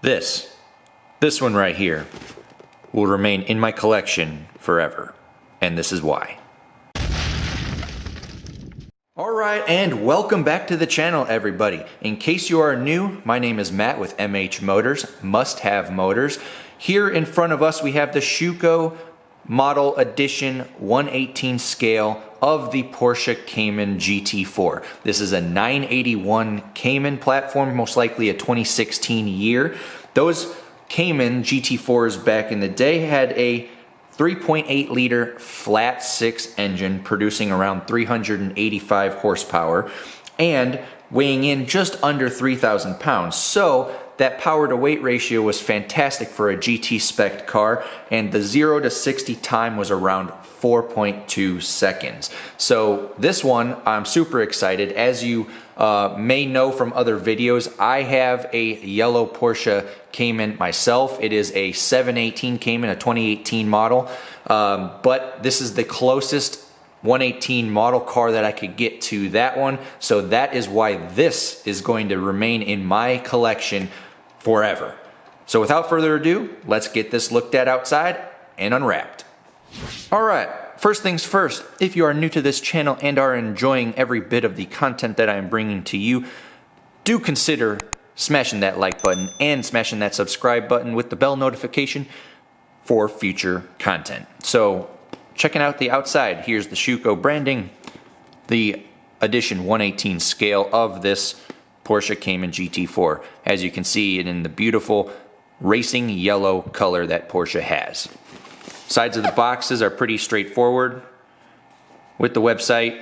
This one right here will remain in my collection forever, and this is why. Alright, and welcome back to the channel, everybody. In case you are new, my name is Matt with MH Motors, Must Have Motors. Here in front of us we have the Schuco Model Edition 1/18 scale of the Porsche Cayman GT4. This is a 981 Cayman platform, most likely a 2016 year. Those Cayman GT4s back in the day had a 3.8 liter flat 6 engine producing around 385 horsepower and weighing in just under 3,000 pounds. So that power to weight ratio was fantastic for a GT spec car, and the 0 to 60 time was around 4.2 seconds. So this one, I'm super excited. As you may know from other videos, I have a yellow Porsche Cayman myself. It is a 718 Cayman, a 2018 model, but this is the closest 118 model car that I could get to that one. So that is why this is going to remain in my collection forever. So without further ado, let's get this looked at outside and unwrapped. Alright, first things first, if you are new to this channel and are enjoying every bit of the content that I am bringing to you, do consider smashing that like button and smashing that subscribe button with the bell notification for future content. So checking out the outside, here's the Schuco branding, the Edition 1/18 scale of this Porsche Cayman GT4. As you can see it in the beautiful racing yellow color that Porsche has. Sides of the boxes are pretty straightforward with the website,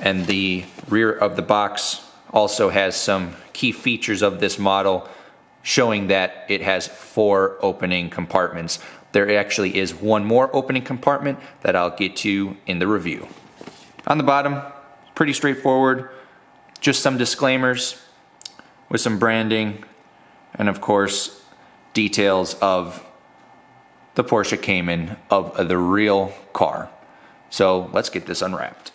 and the rear of the box also has some key features of this model showing that it has 4 opening compartments. There actually is one more opening compartment that I'll get to in the review. On the bottom, pretty straightforward, just some disclaimers with some branding and of course details of the Porsche Cayman, of the real car. So let's get this unwrapped.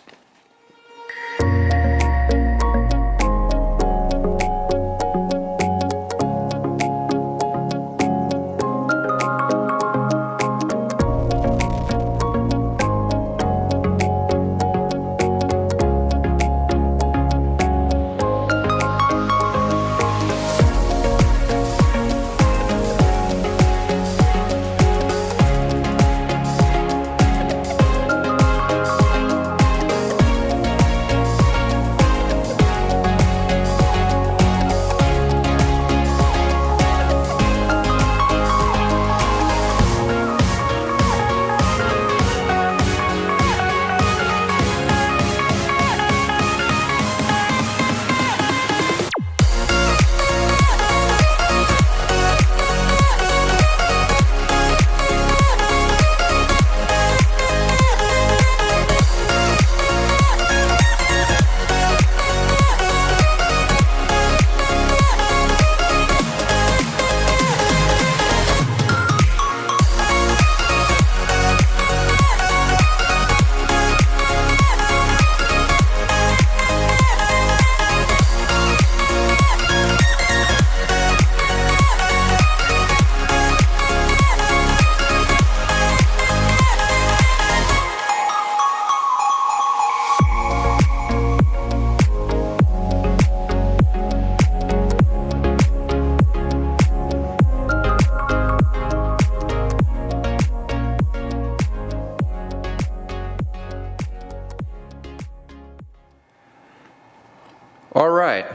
Alright,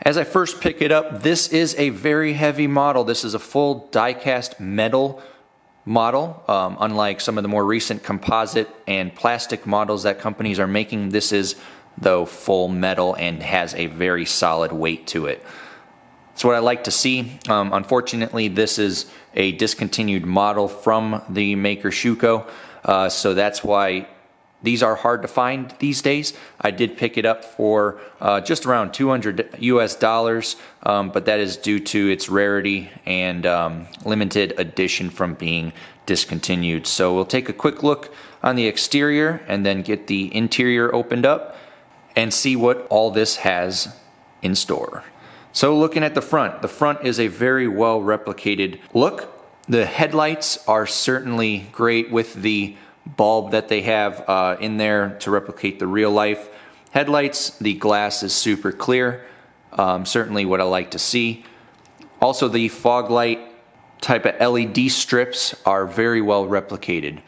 as I first pick it up, this is a very heavy model. This is a full die-cast metal model. Unlike some of the more recent composite and plastic models that companies are making, this is, though, full metal and has a very solid weight to it. It's what I like to see. Unfortunately, this is a discontinued model from the maker Schuco, so that's why these are hard to find these days. I did pick it up for just around $200 US, but that is due to its rarity and limited edition from being discontinued. So we'll take a quick look on the exterior and then get the interior opened up and see what all this has in store. So looking at the front is a very well replicated look. The headlights are certainly great with the bulb that they have in there to replicate the real life headlights. The glass is super clear, certainly what I like to see. Also the fog light type of LED strips are very well replicated.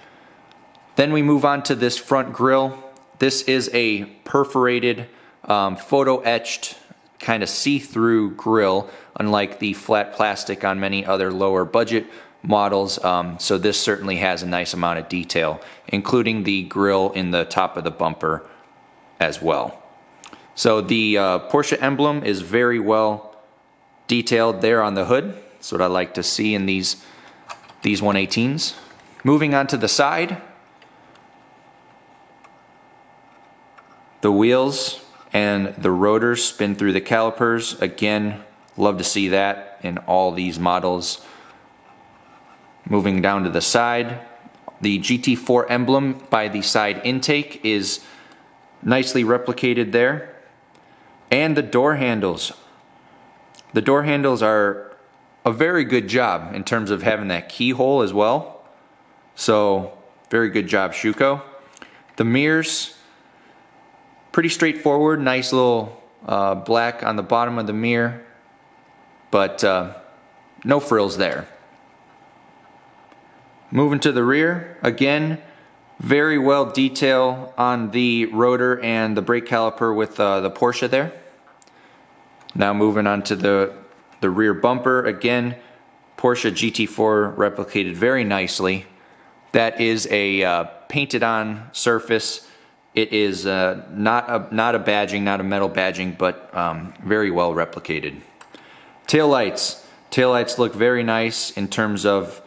Then we move on to this front grille. This is a perforated, photo etched, kind of see-through grille, unlike the flat plastic on many other lower budget models. So this certainly has a nice amount of detail, including the grille in the top of the bumper as well. So the Porsche emblem is very well detailed there on the hood. That's what I like to see in these 118s. Moving on to the side, the wheels and the rotors spin through the calipers. Again, love to see that in all these models. Moving down to the side, the GT4 emblem by the side intake is nicely replicated there. And the door handles. The door handles are a very good job in terms of having that keyhole as well. So, very good job, Schuco. The mirrors, pretty straightforward, nice little black on the bottom of the mirror, but no frills there. Moving to the rear, again, very well detail on the rotor and the brake caliper with the Porsche there. Now moving on to the rear bumper, again, Porsche GT4 replicated very nicely. That is a painted on surface. It is not a badging, not a metal badging, but very well replicated. Taillights look very nice in terms of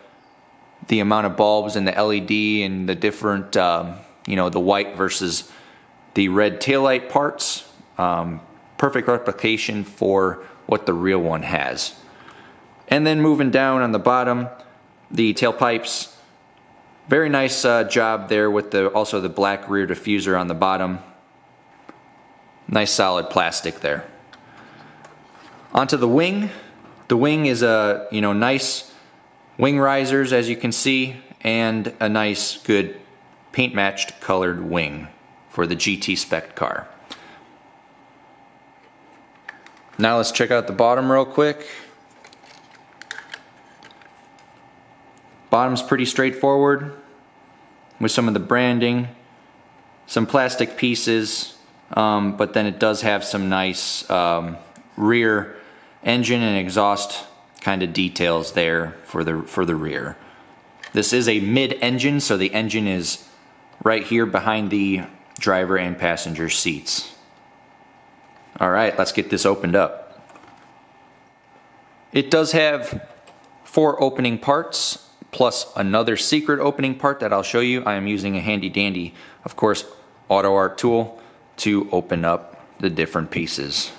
the amount of bulbs and the LED and the different, the white versus the red taillight parts. Perfect replication for what the real one has. And then moving down on the bottom, the tailpipes. Very nice job there with also the black rear diffuser on the bottom. Nice solid plastic there. Onto the wing. The wing is a nice wing risers, as you can see, and a nice good paint matched colored wing for the GT spec car. Now let's check out the bottom real quick. Bottom's pretty straightforward with some of the branding, some plastic pieces, but then it does have some nice rear engine and exhaust kind of details there for the rear. This is a mid-engine, so the engine is right here behind the driver and passenger seats. All right, let's get this opened up. It does have 4 opening parts, plus another secret opening part that I'll show you. I am using a handy dandy, of course, auto art tool to open up the different pieces.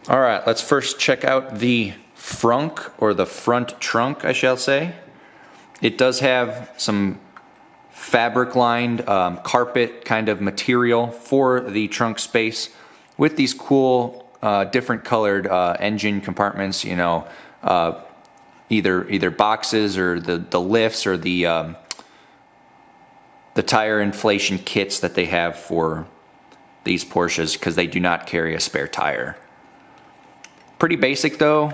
All right, let's first check out the frunk, or the front trunk, I shall say. It does have some fabric-lined carpet kind of material for the trunk space with these cool different colored engine compartments, either boxes or the lifts or the tire inflation kits that they have for these Porsches, because they do not carry a spare tire. Pretty basic though,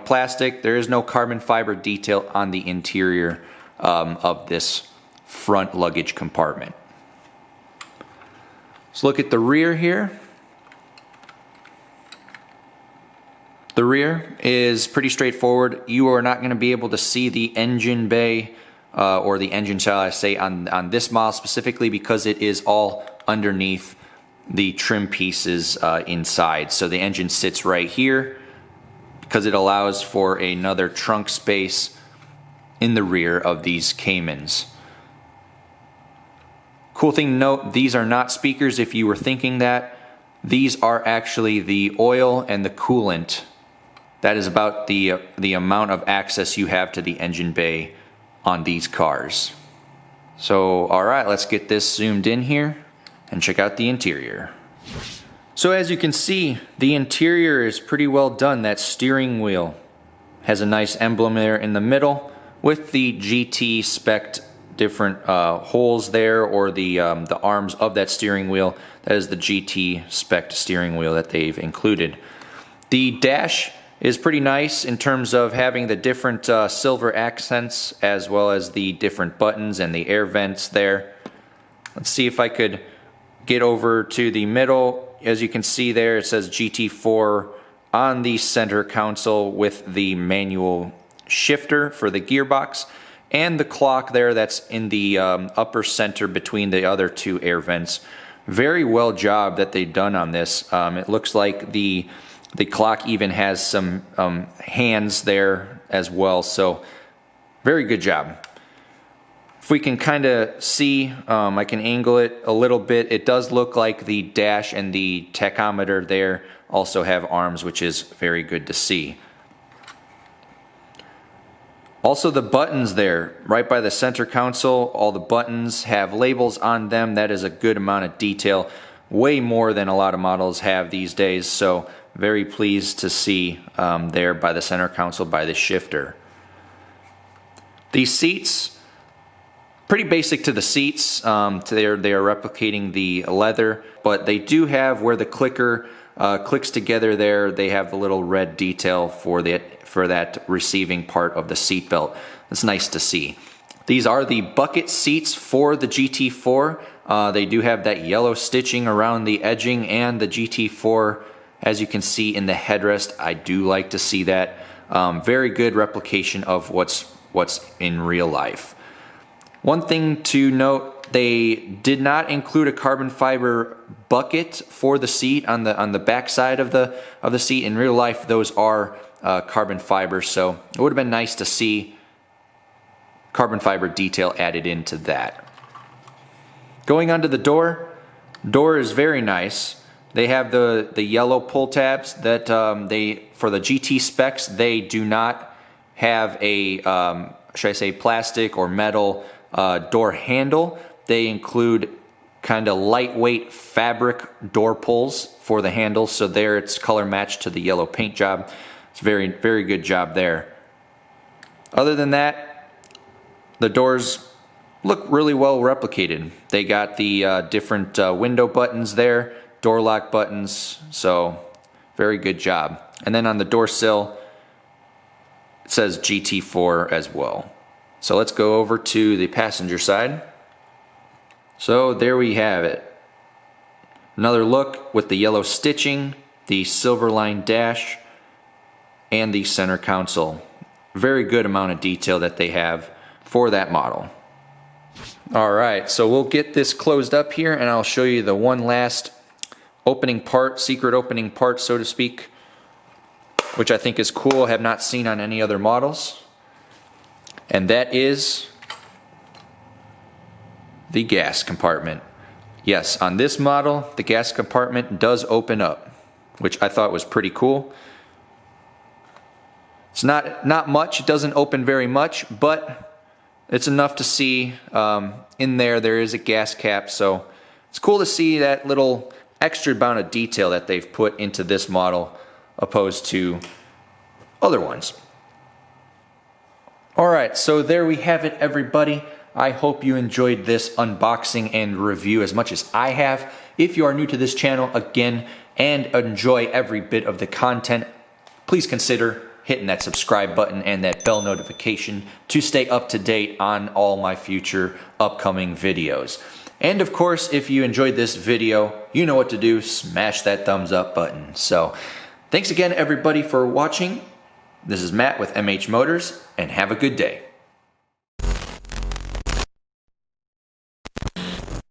plastic. There is no carbon fiber detail on the interior of this front luggage compartment. Let's look at the rear here. The rear is pretty straightforward. You are not going to be able to see the engine bay or the engine, shall I say, on this model specifically, because it is all underneath the trim pieces inside. So the engine sits right here, because it allows for another trunk space in the rear of these Caymans. Cool thing to note, these are not speakers if you were thinking that. These are actually the oil and the coolant. That is about the amount of access you have to the engine bay on these cars. So, alright, let's get this zoomed in here and check out the interior. So as you can see, the interior is pretty well done. That steering wheel has a nice emblem there in the middle with the GT spec'd different holes there, or the arms of that steering wheel. That is the GT spec'd steering wheel that they've included. The dash is pretty nice in terms of having the different silver accents, as well as the different buttons and the air vents there. Let's see if I could get over to the middle. As you can see there, it says GT4 on the center console with the manual shifter for the gearbox, and the clock there that's in the upper center between the other two air vents. Very well job that they've done on this. It looks like the clock even has some hands there as well, so very good job. If we can kind of see, I can angle it a little bit. It does look like the dash and the tachometer there also have arms, which is very good to see. Also the buttons there, right by the center console, all the buttons have labels on them. That is a good amount of detail, way more than a lot of models have these days, so very pleased to see there by the center console by the shifter. These seats, pretty basic to the seats. They are replicating the leather, but they do have where the clicker clicks together there. They have the little red detail for that receiving part of the seat belt. It's nice to see. These are the bucket seats for the GT4. They do have that yellow stitching around the edging and the GT4, as you can see in the headrest. I do like to see that. Very good replication of what's in real life. One thing to note, they did not include a carbon fiber bucket for the seat on the back side of the seat. In real life, those are carbon fiber, so it would have been nice to see carbon fiber detail added into that. Going onto the door is very nice. They have the yellow pull tabs that for the GT specs, they do not have a should I say plastic or metal door handle. They include kind of lightweight fabric door pulls for the handle, so there it's color matched to the yellow paint job. It's very, very good job there. Other than that, the doors look really well replicated. They got the different window buttons there, door lock buttons, so very good job. And then on the door sill, it says GT4 as well. So let's go over to the passenger side. So there we have it. Another look with the yellow stitching, the silver line dash, and the center console. Very good amount of detail that they have for that model. Alright, so we'll get this closed up here and I'll show you the one last opening part, secret opening part so to speak, which I think is cool, I have not seen on any other models. And that is the gas compartment. Yes, on this model, the gas compartment does open up, which I thought was pretty cool. It's not much, it doesn't open very much, but it's enough to see in there is a gas cap, so it's cool to see that little extra amount of detail that they've put into this model opposed to other ones. Alright, so there we have it everybody. I hope you enjoyed this unboxing and review as much as I have. If you are new to this channel, again, and enjoy every bit of the content, please consider hitting that subscribe button and that bell notification to stay up to date on all my future upcoming videos. And of course, if you enjoyed this video, you know what to do, smash that thumbs up button. So, thanks again everybody for watching. This is Matt with MH Motors, and have a good day.